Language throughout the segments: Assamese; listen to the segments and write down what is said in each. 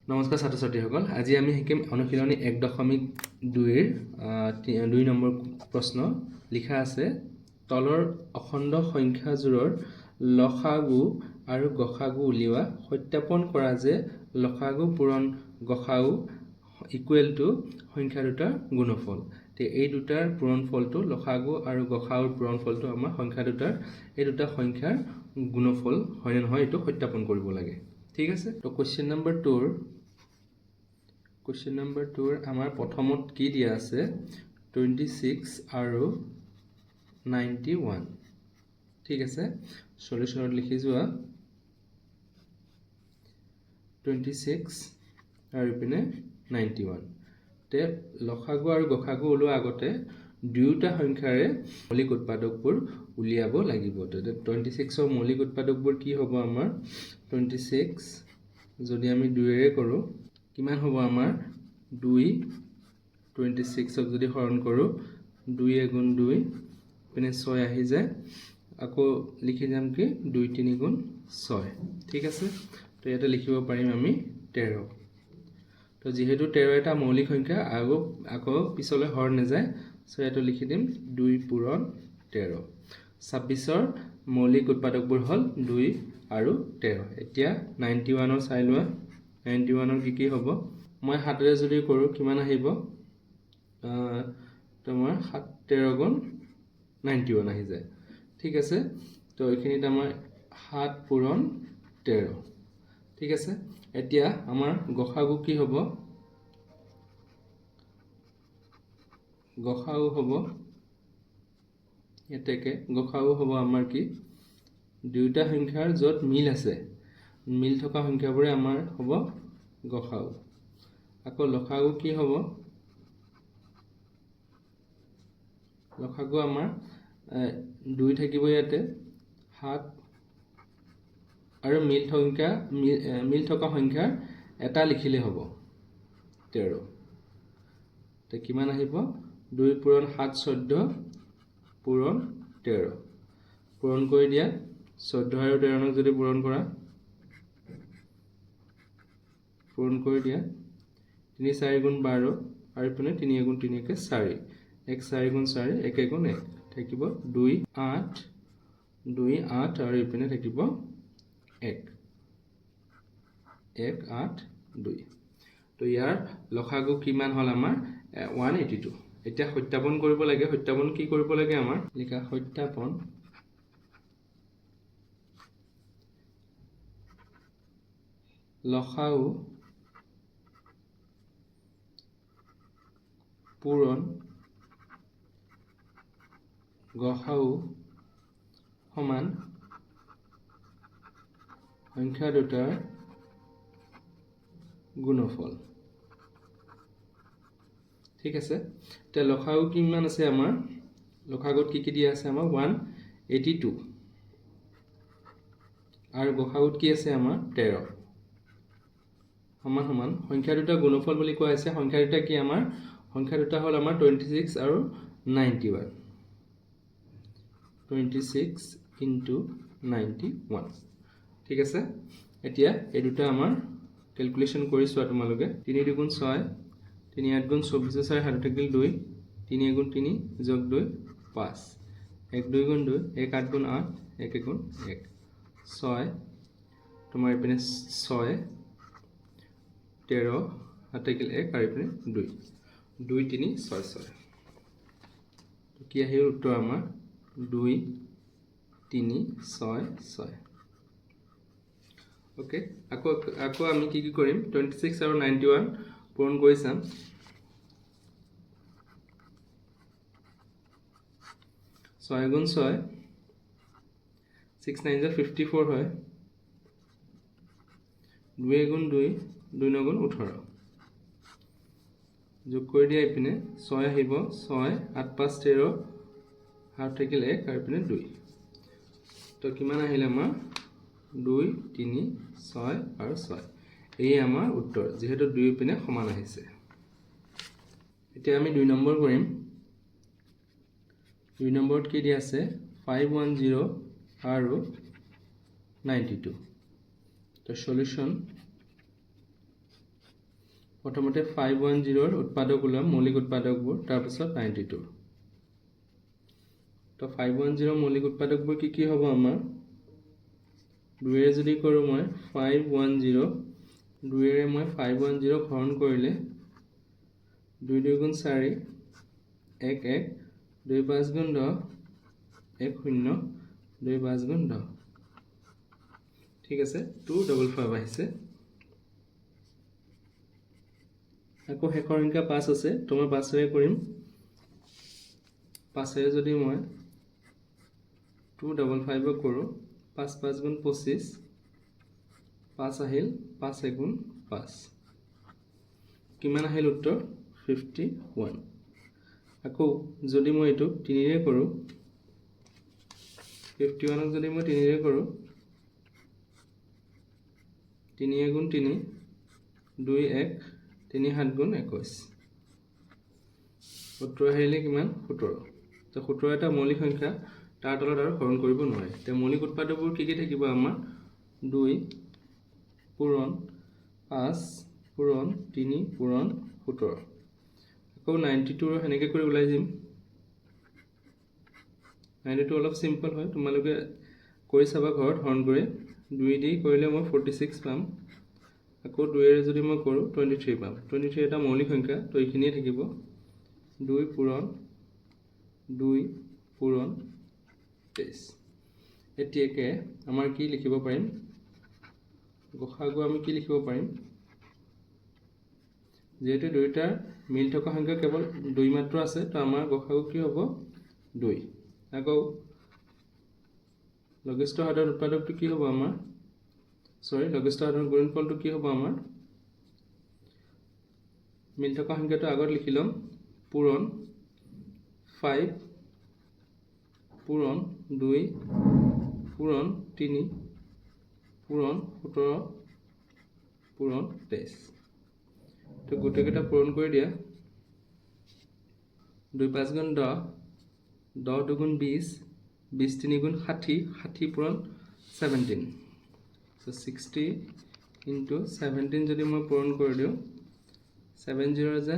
নমস্কাৰ ছাত্ৰ ছাত্ৰীসকল, আজি আমি শিকিম অনুশীলনী 1.2 2 নম্বৰ প্ৰশ্ন। লিখা আছে তলৰ অখণ্ড সংখ্যাজোৰৰ লসাগু আৰু গসাগু উলিওৱা, সত্যাপন কৰা যে লসাগু পূৰণ গসাগু ইকুৱেল টু সংখ্যা দুটাৰ গুণফল। এই দুটাৰ পূৰণফলটো লসাগু আৰু গসাগুৰ পূৰণফলটো আমাৰ সংখ্যা দুটাৰ এই দুটা সংখ্যাৰ গুণফল হয়নে নহয় এইটো সত্যাপন কৰিব লাগে। ঠিক আছে, তো কুৱেশ্যন নম্বৰ 2 আমাৰ প্ৰথমত কি দিয়া আছে 26 আৰু 91। ঠিক আছে, সলিউশনত লিখি যোৱা 26 আৰু ইপিনে 91। তে লসাগু আৰু গসাগু ওলোৱা আগতে দুয়োটা সংখ্যাৰে মৌলিক উৎপাদকবোৰ উলিয়াব লাগিব। 26ৰ মৌলিক উৎপাদকবোৰ কি হ'ব আমাৰ 26 যদি আমি 2ৰে কৰোঁ কিমান হ'ব আমাৰ 2, 26ক যদি হৰণ কৰোঁ 2 গুণ 2 পিনে 6 আহি যায়, আকৌ লিখি যাম কি 2 3 গুণ 6। ঠিক আছে, তো ইয়াতে লিখিব পাৰিম আমি 13। তো যেহেতু 13 এটা মৌলিক সংখ্যা আকৌ পিছলৈ হৰণ নাযায়, সো ইয়াতে লিখি দিম 2 পূৰণ 13। 26ৰ মৌলিক উৎপাদকবোৰ হ'ল 2 আৰু 13। এতিয়া 91ৰ চাই লোৱা, 91ৰ কি হ'ব, মই 7ৰে যদি কৰোঁ কিমান আহিব তোমাৰ 7 13 গুণ 91 আহি যায়। ঠিক আছে, তো এইখিনিত আমাৰ 7 পূৰণ 13। ঠিক আছে, এতিয়া আমাৰ গসাগু কি হ'ব, গসাগু হ'ব এতেকে গসাগু হ'ব আমাৰ কি দুয়োটা সংখ্যাৰ য'ত মিল আছে, মিল থকা সংখ্যাবোৰে আমাৰ হ'ব গসাগু। আকৌ লসাগু কি হ'ব, লসাগু আমাৰ 2 থাকিব ইয়াতে 7 আৰু মিল থকা সংখ্যাৰ এটা লিখিলে হ'ব 13। তো কিমান আহিব 2 পূৰণ 7 14 পূৰণ 13। পূৰণ কৰি দিয়া 14 আৰু 13ক যদি পূৰণ কৰা, পূৰণ কৰি দিয়া 3 4 গুণ 12 আৰু ইপিনে 3 গুণ 3 কে 4, 1 4 গুণ 4 1 গুণ 1 থাকিব 2 8 আৰু ইপিনে থাকিব 1 8 2। তো ইয়াৰ লসাগু কিমান হ'ল আমাৰ 182। এতিয়া সত্যাপন কৰিব লাগে। সত্যাপন কি কৰিব লাগে আমাৰ, লিখা সত্যাপন লসাগু পূৰণ গসাগু সমান সংখ্যা দুটাৰ গুণফল। ঠিক আছে, এতিয়া লসাগু কিমান আছে আমাৰ, লসাগুত কি দিয়া আছে আমাৰ 182 আৰু গসাগুত কি আছে আমাৰ 13 সমান সমান সংখ্যা দুটা গুণফল বুলি কোৱা হৈছে। সংখ্যা দুটা কি আমাৰ, সংখ্যা দুটা হ'ল আমাৰ 26 আৰু 91, 26 into 91। ঠিক আছে, এতিয়া এই দুটা আমাৰ ক্যালকুলেশন কৰি চোৱা তোমালোকে। 3 2 গুণ 6, 3 8 গুণ 24, 4 7 থাকিল 2, 3 গুণ 3 যোগ 2 5, 1 2 গুণ 2 1 8 গুণ 8 1 গুণ 1 6 তোমাৰ ইপিনে 6 13 7 থাকিল 1 আৰু ইপিনে 2 2 3 6 6। তো কি আহিল উত্তৰ আমাৰ 2 3 6 6। ওকে, আকৌ আমি কি কৰিম 26 আৰু 91 পূৰণ কৰি চাম। 6 গুণ 6 6 9 54 হয়, 2 গুণ 2 2 9 গুণ 18 যোগ কৰি দিয়া ইপিনে 6 আহিব, 6 8 5 13 7 থাকিল 1 আৰু ইপিনে 2। তো কিমান আহিল আমাৰ 2 3 6 আৰু 6। এই আমাৰ উত্তৰ, যেহেতু 2 পিনে সমান আহিছে। এতিয়া আমি 2 নম্বৰ কৰিম। 2 নম্বৰত কি দিয়া আছে 510 আৰু 92। তো সলিউশন প্ৰথমতে 510 উৎপাদক ওলাম মৌলিক উৎপাদকবোৰ তাৰপিছত 92 তো 510 মৌলিক উৎপাদকবোৰ কি হ'ব আমাৰ 2 এৰে যদি কৰোঁ মই 510 2 এৰে মই 510 হৰণ কৰিলে 2 2 গুণ 4 1 1 2 5 গুণ 10 1 0 2 5 গুণ 10 ঠিক আছে 255 আহিছে আকৌ শেষৰ সংখ্যা 5 আছে তো মই 5 এৰে কৰিম 5 এৰে যদি মই 255 কৰোঁ 5 5 গুণ 25 5 আহিল 5 গুণ 5 কিমান আহিল উত্তৰ 51 আকৌ যদি মই এইটো 3 ৰে কৰোঁ 51 ক যদি মই 3 ৰে কৰোঁ 3 গুণ 3 2 1 3 7 গুণ 21 উত্তৰ আহিলে কিমান 17 তো 17 এটা মৌলিক সংখ্যা তাৰ তলত আৰু হৰণ কৰিব নোৱাৰে তে মৌলিক উৎপাদকবোৰ কি থাকিব আমাৰ 2 পূৰণ 5 পূৰণ 3 পূৰণ 17 আকৌ 92 হেনেকে কৰি ওলাই যাম 92 অলপ সিম্পল হয় তোমালোকে কৰি চাবা ঘৰত হৰণ কৰি 2 দি কৰিলে মই 46 পাম আকৌ 2 এৰে যদি মই কৰোঁ 23 পাম 23 এটা মৌলিক সংখ্যা তো এইখিনিয়ে থাকিব 2 পূৰণ 2 পূৰণ 23 এতিয়াকে আমাৰ কি লিখিব পাৰিম গসাগু আমি কি লিখিব পাৰিম যেহেতু দুইটাৰ মিল থকা সংখ্যা কেৱল 2 মাত্ৰ আছে তো আমাৰ গসাগু কি হ'ব 2 আকৌ লঘিষ্ঠ সাধাৰণ উৎপাদকটো কি হ'ব আমাৰ লঘিষ্ঠ সাধাৰণ গুণনফলটো কি হ'ব আমাৰ মিল থকা সংখ্যাটো আগত লিখি লম পূৰণ 5 পূৰণ 2 পূৰণ 3 পূৰণ 17 পূৰণ 23 তো গোটেইকেইটা পূৰণ কৰি দিয়া 2 5 গুণ 10 10 2 গুণ 20 20 3 গুণ 60 60 পূৰণ 17 so 60 into 17 যদি মই পূৰণ কৰি দিওঁ 7 0 যে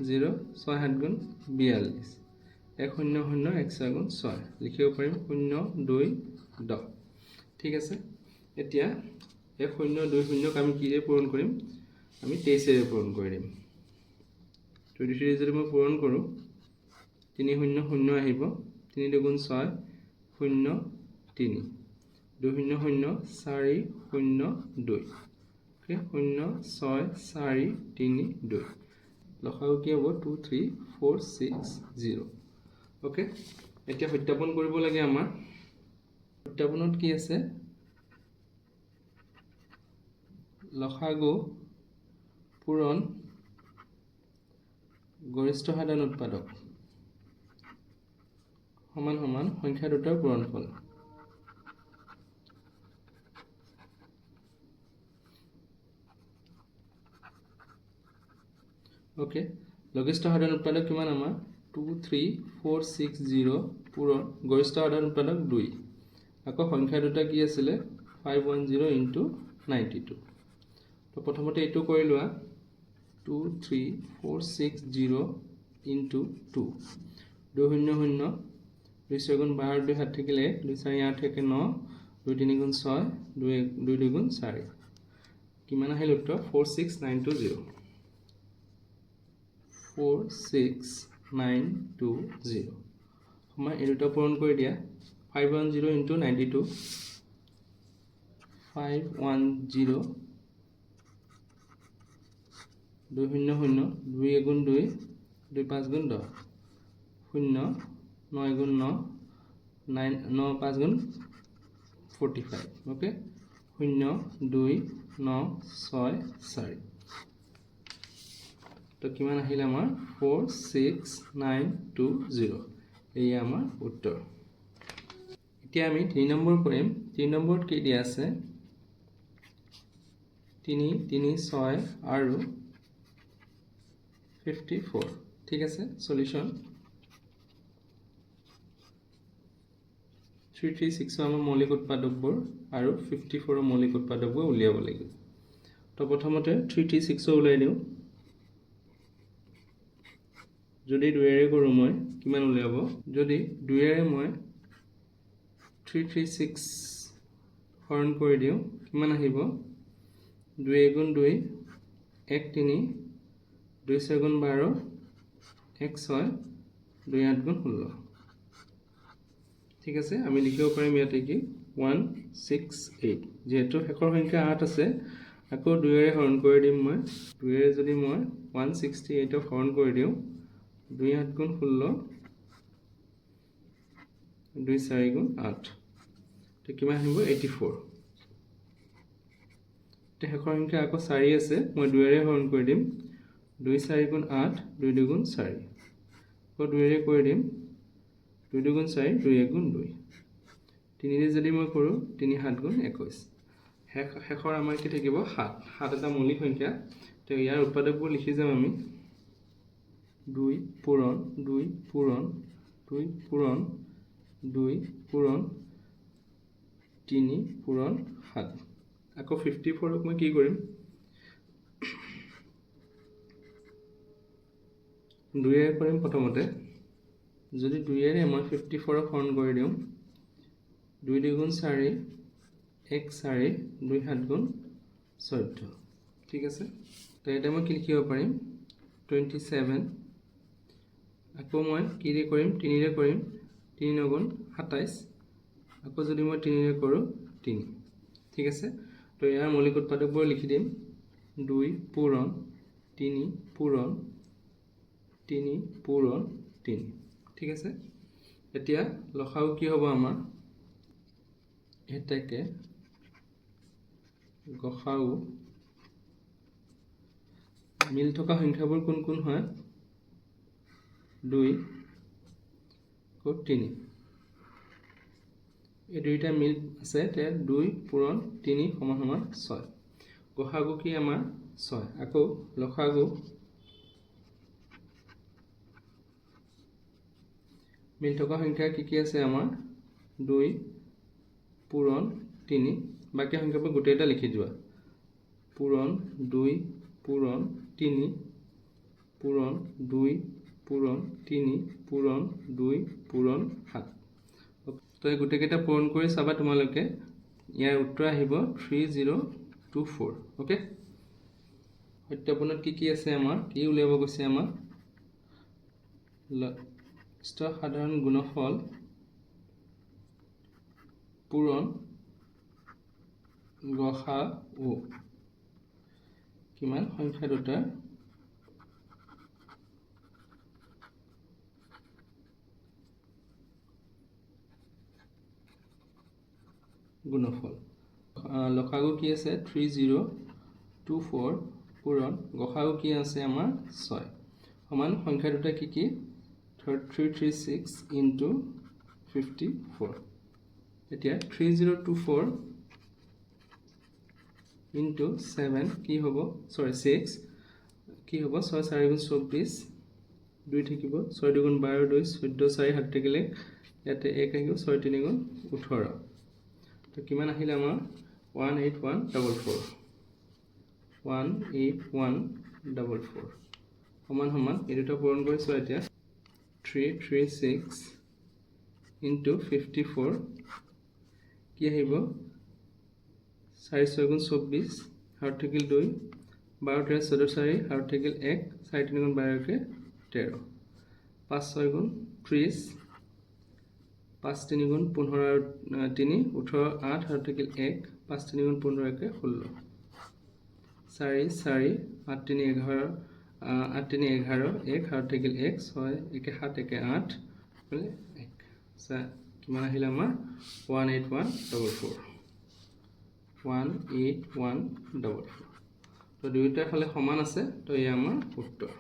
0 6 7 গুণ 42 1 0 0 1 6 গুণ 6 লিখিব পাৰিম 0 2 10 ঠিক আছে এতিয়া 1 0 2 0 আমি কিৰে পূৰণ কৰিম আমি 23 এৰে পূৰণ কৰি দিম 23 যদি মই পূৰণ কৰোঁ 3 0 0 আহিব 3 2 গুণ 6 0 3 2 0 0 4 0 2 okay 0 6 4 3 2 লসাগু কি হ'ব 2 3 4 6 0 okay এতিয়া সত্যাপন কৰিব লাগে আমাৰ সত্যাপনত কি আছে লসাগু পূৰণ গৰিষ্ঠ সাধাৰণ উৎপাদক সমান সমান সংখ্যা দুটাৰ পূৰণফল ওকে লঘিষ্ঠ সাধাৰণ উৎপাদক কিমান আমাৰ 2 3 4 6 0 পূৰণ গৰিষ্ঠ সাধাৰণ উৎপাদক 2 আকৌ সংখ্যা দুটা কি আছিল 510 into 92 তো প্ৰথমতে এইটো কৰি লোৱা 2 3 4 6 0 into 2 2 0 0 2 6 গুণ 12 2 7 থাকিলে 2 4 8 থাকে 9 2 3 গুণ 6 2 2 গুণ 4 কিমান আহিল উত্তৰ 46920 46920 সময় এই দুটা পূৰণ কৰি দিয়া 510 into 92 510 2 0 0 2 গুণ 2 2 5 গুণ 10 0 9 গুণ 9 9 5 গুণ 45 ওকে 0 2 9 6 4 তো কিমান আহিল আমাৰ 46920 এই আমাৰ উত্তৰ এতিয়া আমি 3 নম্বৰ কৰিম 3 নম্বৰত কি দিয়া আছে 3 3 6 আৰু 54 ঠিক আছে সলিউশন 336 আমাৰ মৌলিক উৎপাদকবোৰ আৰু 54 মৌলিক উৎপাদকবোৰ উলিয়াব লাগিব তো প্ৰথমতে 336 উলাই দিওঁ যদি 2ৰে কৰোঁ মই কিমান উলিয়াব যদি 2ৰে মই 336 হৰণ কৰি দিওঁ কিমান আহিব 2 গুণ 2 1 3 2 6 গুণ 12 1 6 2 8 গুণ 16 ঠিক আছে আমি লিখিব পাৰিম ইয়াতে কি 168 যেহেতু শেষৰ সংখ্যা 8 আছে আকৌ 2ৰে হৰণ কৰি দিম মই 2ৰে যদি মই 168 হৰণ কৰি দিওঁ 2 8 গুণ 16 2 4 গুণ 8 তো কিমান আহিব 84 তো শেষৰ সংখ্যা আকৌ 4 আছে মই 2ৰে হৰণ কৰি দিম 2 4 গুণ 8 2 2 গুণ 4 আকৌ 2ৰে কৰি দিম 2 2 গুণ 4 2 1 গুণ 2 3ৰে যদি মই কৰোঁ 3 7 গুণ 21 শেষৰ আমাৰ কি থাকিব 7 এটা মৌলিক সংখ্যা তো ইয়াৰ উৎপাদকবোৰ লিখি যাম আমি 2 পূৰণ 2 পূৰণ 2 পূৰণ 2 পূৰণ 3 পূৰণ 7 আকৌ 54ক মই কি কৰিম 2ৰে কৰিম প্ৰথমতে যদি 2ৰে মই 54ক হৰণ কৰি দিওঁ 2 2 গুণ 4 1 4 2 7 গুণ 14 ঠিক আছে তো এটা মই কি লিখিব পাৰিম 27 আকৌ মই কিৰে কৰিম 3ৰে কৰিম 3 9 গুণ 27 আকৌ যদি মই 3ৰে কৰোঁ 3 ঠিক আছে তো ইয়াৰ মৌলিক উৎপাদকবোৰ লিখি দিম 2 পূৰণ 3 পূৰণ 3 পূৰণ 3 ঠিক আছে এতিয়া লসাগু কি হ'ব আমাৰ এটাকে গসাগু মিল থকা সংখ্যাবোৰ কোন কোন হয় 2 আকৌ 3 এই দুইটা মিল আছে তে 2 পূৰণ 3 সমান সমান 6 গসাগু কি আমাৰ 6 আকৌ লসাগু মিল থকা সংখ্যা কি আছে আমাৰ 2 পূৰণ 3 বাকি সংখ্যাবোৰ গোটেইটা লিখি যোৱা পূৰণ 2 পূৰণ 3 পূৰণ 2 পূৰণ 3 পূৰণ 2 পূৰণ 7 তো এই গোটেইকেইটা পূৰণ কৰি চাবা তোমালোকে ইয়াৰ উত্তৰ আহিব 3024 ওকে সত্যাপনত কি আছে আমাৰ কি উলিয়াব গৈছে আমাৰ সাধাৰণ গুণফল পূৰণ গসাগু কিমান সংখ্যা দুটাৰ গুণফল লসাগু কি আছে 3024 পূৰণ গসাগু কি আছে আমাৰ 6 সমান সংখ্যা দুটা কি 336 into 54 এতিয়া 3024 into 7 কি হ'ব সৰি 6 কি হ'ব 6 4 গুণ 24 2 থাকিব 6 2 গুণ 12 2 14 4 7 থাকিলে ইয়াতে 1 আহিব 6 3 গুণ 18 তো কিমান আহিল আমাৰ 18144 18144 সমান সমান এই দুটা পূৰণ কৰিছো এতিয়া 336 into 54 কি আহিব 4 6 গুণ 24 হাত থাকিল 2 12 13 14 4 হাত থাকিল 1 4 3 গুণ 12 কে 13 5 6 গুণ 30 5 3 গুণ 15 3 18 8 হাত থাকিল 1 5 3 গুণ 15 কে 16 4 4 8 3 11 8 3 11 1 হাত থাকিল 1 6 1 7 1 8 বলে 1 কিমান আহিল আমাৰ 18144 18144 তো দুইটা ফালে সমান আছে তো এই আমাৰ উত্তৰ